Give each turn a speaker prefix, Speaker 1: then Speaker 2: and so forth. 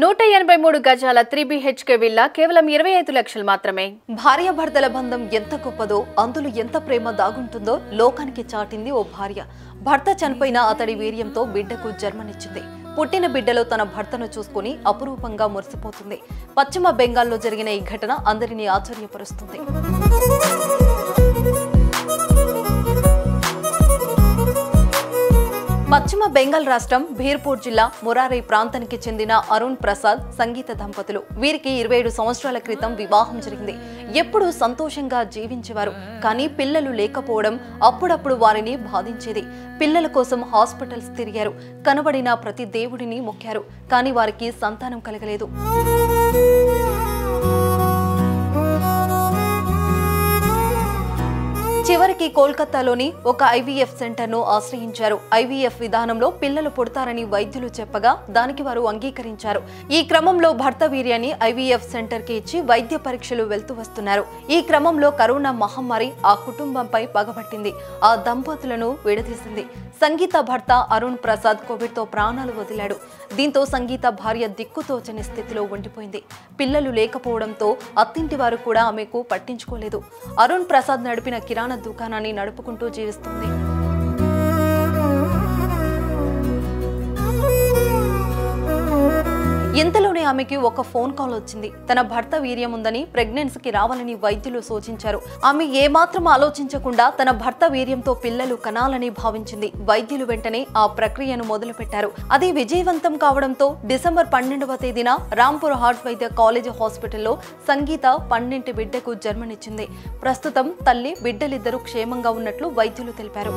Speaker 1: 183 గజాల 3BHK villa కేవలం 25 లక్షలు మాత్రమే.
Speaker 2: భార్యాభర్తల బంధం ఎంత గొప్పదో, అందులో ఎంత ప్రేమ దాగుంటుందో లోకానికి చాటింది ఓ భార్య. భర్త చనిపోయిన అతడి వీర్యంతో బిడ్డకు జన్మనిచ్చింది. పుట్టిన బిడ్డలో తన భర్తను చూసుకుని అపురూపంగా మురిసిపోతుంది. పశ్చిమ బెంగాల్లో జరిగిన ఈ ఘటన అందరినీ ఆశ్చర్యపరుస్తుంది. పశ్చిమ బెంగాల్ రాష్ట్రం భీర్పూర్ జిల్లా మురారై ప్రాంతానికి చెందిన అరుణ్ ప్రసాద్, సంగీత దంపతులు. వీరికి 27 సంవత్సరాల క్రితం వివాహం జరిగింది. ఎప్పుడూ సంతోషంగా జీవించేవారు. కానీ పిల్లలు లేకపోవడం అప్పుడప్పుడు వారిని బాధించేది. పిల్లల కోసం హాస్పిటల్స్ తిరిగారు. కనబడిన ప్రతి దేవుడిని మొక్కారు. కానీ వారికి సంతానం కలగలేదు. చివరికి కోల్కతాలోని ఒక IVF సెంటర్ను ఆశ్రయించారు. IVF విధానంలో పిల్లలు పుడతారని వైద్యులు చెప్పగా దానికి వారు అంగీకరించారు. ఈ క్రమంలో భర్త వీర్యాన్ని IVF సెంటర్కి ఇచ్చి వైద్య పరీక్షలు వెళ్తూ వస్తున్నారు. ఈ క్రమంలో కరోనా మహమ్మారి ఆ కుటుంబంపై పగబట్టింది. ఆ దంపతులను విడదీసింది. సంగీత భర్త అరుణ్ ప్రసాద్ కోవిడ్తో ప్రాణాలు వదిలాడు. దీంతో సంగీత భార్య దిక్కుతోచని స్థితిలో ఉండిపోయింది. పిల్లలు లేకపోవడంతో అత్తింటి వారు కూడా ఆమెకు పట్టించుకోలేదు. అరుణ్ ప్రసాద్ నడిపిన కిరాణా దుకాణాన్ని నడుపుకుంటూ జీవిస్తుంది. ఇంతలోనే ఆమెకి ఒక ఫోన్ కాల్ వచ్చింది. తన భర్త వీర్యం ఉందని, ప్రెగ్నెన్సీకి రావాలని వైద్యులు సూచించారు. ఆమె ఏమాత్రం ఆలోచించకుండా తన భర్త వీర్యంతో పిల్లలు కనాలని భావించింది. వైద్యులు వెంటనే ఆ ప్రక్రియను మొదలుపెట్టారు. అది విజయవంతం కావడంతో డిసెంబర్ 12వ తేదీన రాంపూర్ హార్ట్ వైద్య కాలేజ్ హాస్పిటల్లో సంగీత 12 బిడ్డకు జన్మనిచ్చింది. ప్రస్తుతం తల్లి, బిడ్డలిద్దరూ క్షేమంగా ఉన్నట్లు వైద్యులు తెలిపారు.